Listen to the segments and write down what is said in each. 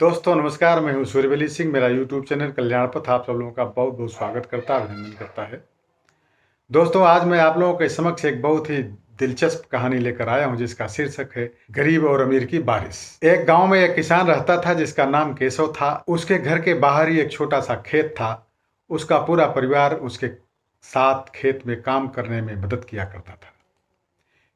दोस्तों नमस्कार, मैं हूं सूर्यवली सिंह। मेरा यूट्यूब चैनल कल्याण पथ आप सब लोगों का बहुत बहुत स्वागत करता है, अभिनंदन करता है। दोस्तों आज मैं आप लोगों के समक्ष एक बहुत ही दिलचस्प कहानी लेकर आया हूं जिसका शीर्षक है गरीब और अमीर की बारिश। एक गांव में एक किसान रहता था जिसका नाम केशव था। उसके घर के बाहर ही एक छोटा सा खेत था। उसका पूरा परिवार उसके साथ खेत में काम करने में मदद किया करता था।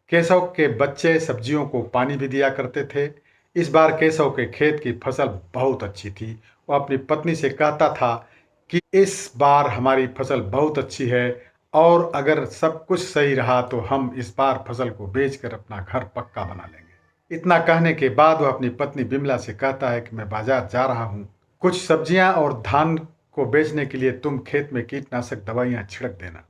केशव के बच्चे सब्जियों को पानी भी दिया करते थे। इस बार केशव के खेत की फसल बहुत अच्छी थी। वो अपनी पत्नी से कहता था कि इस बार हमारी फसल बहुत अच्छी है और अगर सब कुछ सही रहा तो हम इस बार फसल को बेचकर अपना घर पक्का बना लेंगे। इतना कहने के बाद वह अपनी पत्नी बिमला से कहता है कि मैं बाजार जा रहा हूँ, कुछ सब्जियां और धान को बेचने के लिए तुम खेत में कीटनाशक दवाइयां छिड़क देना।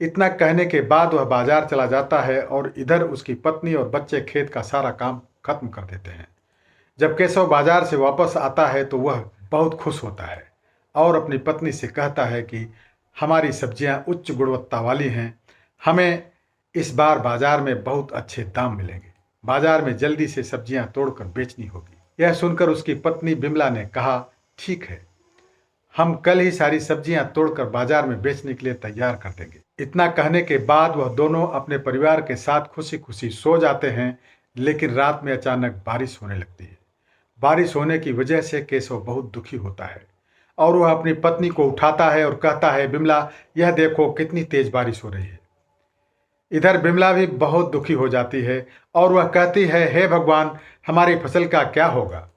इतना कहने के बाद वह बाजार चला जाता है और इधर उसकी पत्नी और बच्चे खेत का सारा काम खत्म कर देते हैं। जब केशव बाजार से वापस आता है तो वह बहुत खुश होता है और अपनी पत्नी से कहता है कि हमारी सब्जियां उच्च गुणवत्ता वाली हैं, हमें इस बार बाजार में बहुत अच्छे दाम मिलेंगे। बाजार में जल्दी से सब्जियां तोड़कर बेचनी होगी। यह सुनकर उसकी पत्नी बिमला ने कहा, ठीक है, हम कल ही सारी सब्जियां तोड़कर बाजार में बेचने के लिए तैयार कर देंगे। इतना कहने के बाद वह दोनों अपने परिवार के साथ खुशी खुशी सो जाते हैं। लेकिन रात में अचानक बारिश होने लगती है। बारिश होने की वजह से केशव बहुत दुखी होता है और वह अपनी पत्नी को उठाता है और कहता है, बिमला यह देखो कितनी तेज बारिश हो रही है। इधर बिमला भी बहुत दुखी हो जाती है और वह कहती है, हे भगवान, हमारी फसल का क्या होगा।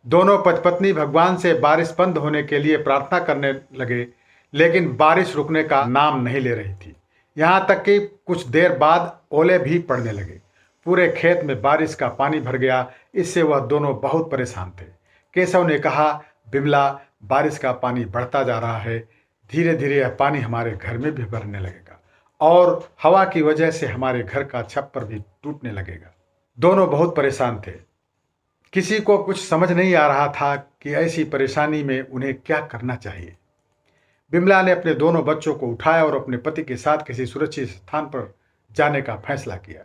दोनों पति-पत्नी भगवान से बारिश बंद होने के लिए प्रार्थना करने लगे, लेकिन बारिश रुकने का नाम नहीं ले रही थी। यहाँ तक कि कुछ देर बाद ओले भी पड़ने लगे। पूरे खेत में बारिश का पानी भर गया। इससे वह दोनों बहुत परेशान थे। केशव ने कहा, बिमला, बारिश का पानी बढ़ता जा रहा है, धीरे धीरे यह पानी हमारे घर में भी भरने लगेगा और हवा की वजह से हमारे घर का छप्पर भी टूटने लगेगा। दोनों बहुत परेशान थे। किसी को कुछ समझ नहीं आ रहा था कि ऐसी परेशानी में उन्हें क्या करना चाहिए। बिमला ने अपने दोनों बच्चों को उठाया और अपने पति के साथ किसी सुरक्षित स्थान पर जाने का फैसला किया।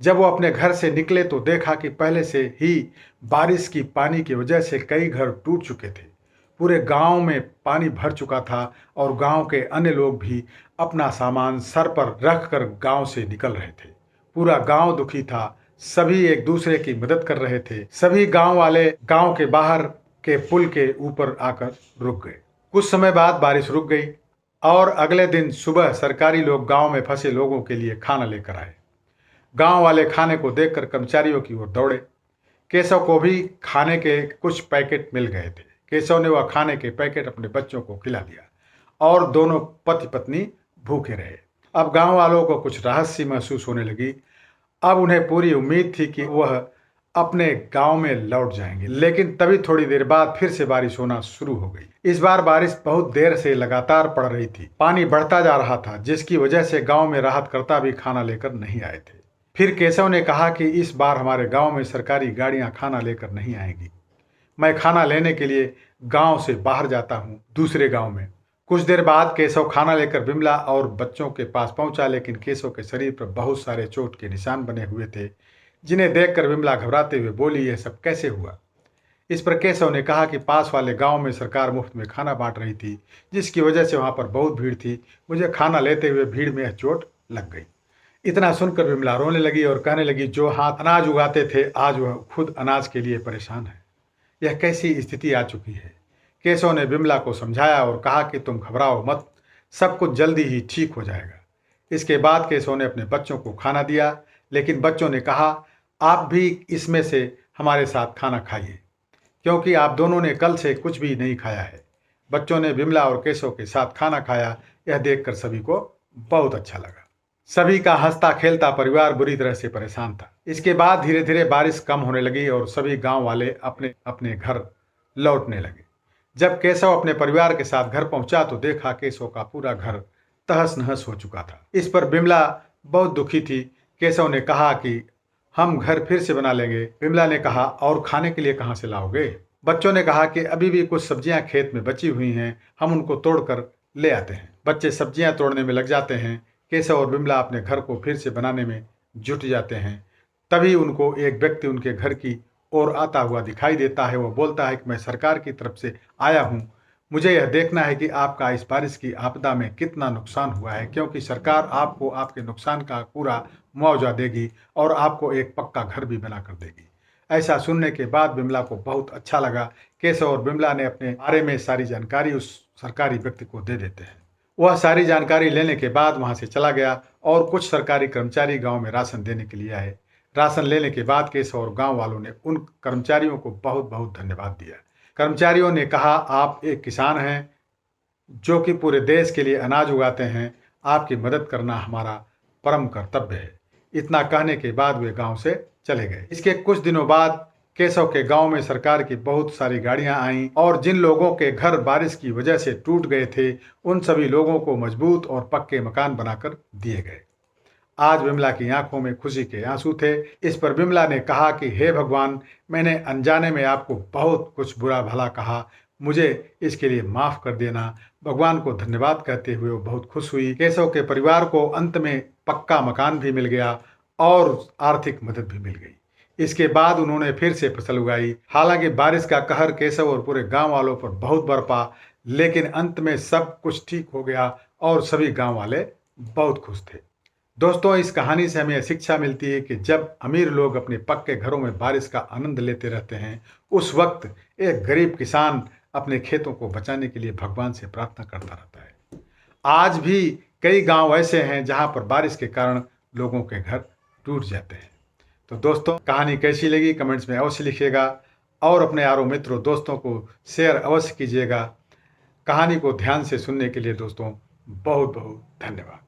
जब वो अपने घर से निकले तो देखा कि पहले से ही बारिश की पानी की वजह से कई घर टूट चुके थे। पूरे गांव में पानी भर चुका था और गांव के अन्य लोग भी अपना सामान सर पर रखकर गांव से निकल रहे थे। पूरा गांव दुखी था। सभी एक दूसरे की मदद कर रहे थे। सभी गांव वाले गांव के बाहर के पुल के ऊपर आकर रुक गए। कुछ समय बाद बारिश रुक गई और अगले दिन सुबह सरकारी लोग गांव में फंसे लोगों के लिए खाना लेकर आए। गांव वाले खाने को देखकर कर्मचारियों की ओर दौड़े। केशव को भी खाने के कुछ पैकेट मिल गए थे। केशव ने वह खाने के पैकेट अपने बच्चों को खिला दिया और दोनों पति पत्नी भूखे रहे। अब गांव वालों को कुछ राहत सी महसूस होने लगी। अब उन्हें पूरी उम्मीद थी कि वह अपने गांव में लौट जाएंगे। लेकिन तभी थोड़ी देर बाद फिर से बारिश होना शुरू हो गई। इस बार बारिश बहुत देर से लगातार पड़ रही थी। पानी बढ़ता जा रहा था, जिसकी वजह से गांव में राहतकर्ता भी खाना लेकर नहीं आए थे। फिर केशव ने कहा कि इस बार हमारे गांव में सरकारी गाड़ियां खाना लेकर नहीं आएंगी। मैं खाना लेने के लिए गांव से बाहर जाता हूं, दूसरे गांव में। कुछ देर बाद केशव खाना लेकर बिमला और बच्चों के पास पहुंचा, लेकिन केशव के शरीर पर बहुत सारे चोट के निशान बने हुए थे, जिन्हें देखकर बिमला घबराते हुए बोली, यह सब कैसे हुआ। इस पर केशव ने कहा कि पास वाले गांव में सरकार मुफ्त में खाना बांट रही थी, जिसकी वजह से वहां पर बहुत भीड़ थी। मुझे खाना लेते हुए भीड़ में यह चोट लग गई। इतना सुनकर बिमला रोने लगी और कहने लगी, जो हाथ अनाज उगाते थे आज वह खुद अनाज के लिए परेशान है। यह कैसी स्थिति आ चुकी है। केशव ने बिमला को समझाया और कहा कि तुम घबराओ मत, सब कुछ जल्दी ही ठीक हो जाएगा। इसके बाद केशव ने अपने बच्चों को खाना दिया, लेकिन बच्चों ने कहा, आप भी इसमें से हमारे साथ खाना खाइए, क्योंकि आप दोनों ने कल से कुछ भी नहीं खाया है। बच्चों ने बिमला और केशव के साथ खाना खाया। यह देखकर सभी को बहुत अच्छा लगा। सभी का हंसता खेलता परिवार बुरी तरह से परेशान था। इसके बाद धीरे धीरे बारिश कम होने लगी और सभी गांव वाले अपने अपने घर लौटने लगे। जब केशव अपने परिवार के साथ घर पहुंचा तो देखा केशव का पूरा घर तहस नहस हो चुका था। इस पर बिमला बहुत दुखी थी। केशव ने कहा कि हम घर फिर से बना लेंगे। बिमला ने कहा, और खाने के लिए कहाँ से लाओगे। बच्चों ने कहा कि अभी भी कुछ सब्जियां खेत में बची हुई हैं, हम उनको तोड़कर ले आते हैं। बच्चे सब्जियां तोड़ने में लग जाते हैं। केशव और बिमला अपने घर को फिर से बनाने में जुट जाते हैं। तभी उनको एक व्यक्ति उनके घर की ओर आता हुआ दिखाई देता है। वो बोलता है कि मैं सरकार की तरफ से आया हूँ, मुझे यह देखना है कि आपका इस बारिश की आपदा में कितना नुकसान हुआ है, क्योंकि सरकार आपको आपके नुकसान का पूरा मुआवजा देगी और आपको एक पक्का घर भी बना कर देगी। ऐसा सुनने के बाद बिमला को बहुत अच्छा लगा। केशव और बिमला ने अपने बारे में सारी जानकारी उस सरकारी व्यक्ति को दे देते हैं। वह सारी जानकारी लेने के बाद वहां से चला गया और कुछ सरकारी कर्मचारी गांव में राशन देने के लिए आए। राशन लेने के बाद केशव और गांव वालों ने उन कर्मचारियों को बहुत बहुत धन्यवाद दिया। कर्मचारियों ने कहा, आप एक किसान हैं जो कि पूरे देश के लिए अनाज उगाते हैं, आपकी मदद करना हमारा परम कर्तव्य है। इतना कहने के बाद वे गांव से चले गए। इसके कुछ दिनों बाद केशव के गांव में सरकार की बहुत सारी गाड़ियां आईं और जिन लोगों के घर बारिश की वजह से टूट गए थे, उन सभी लोगों को मजबूत और पक्के मकान बनाकर दिए गए। आज बिमला की आंखों में खुशी के आंसू थे। इस पर बिमला ने कहा कि हे भगवान, मैंने अनजाने में आपको बहुत कुछ बुरा भला कहा, मुझे इसके लिए माफ कर देना। भगवान को धन्यवाद कहते हुए वो बहुत खुश हुई। केशव के परिवार को अंत में पक्का मकान भी मिल गया और आर्थिक मदद भी मिल गई। इसके बाद उन्होंने फिर से फसल उगाई। हालांकि बारिश का कहर केशव और पूरे गांव वालों पर बहुत बरपा, लेकिन अंत में सब कुछ ठीक हो गया और सभी गांव वाले बहुत खुश थे। दोस्तों, इस कहानी से हमें शिक्षा मिलती है कि जब अमीर लोग अपने पक्के घरों में बारिश का आनंद लेते रहते हैं, उस वक्त एक गरीब किसान अपने खेतों को बचाने के लिए भगवान से प्रार्थना करता रहता है। आज भी कई गांव ऐसे हैं जहां पर बारिश के कारण लोगों के घर टूट जाते हैं। तो दोस्तों, कहानी कैसी लगी कमेंट्स में अवश्य लिखिएगा और अपने यारों मित्रों दोस्तों को शेयर अवश्य कीजिएगा। कहानी को ध्यान से सुनने के लिए दोस्तों बहुत बहुत धन्यवाद।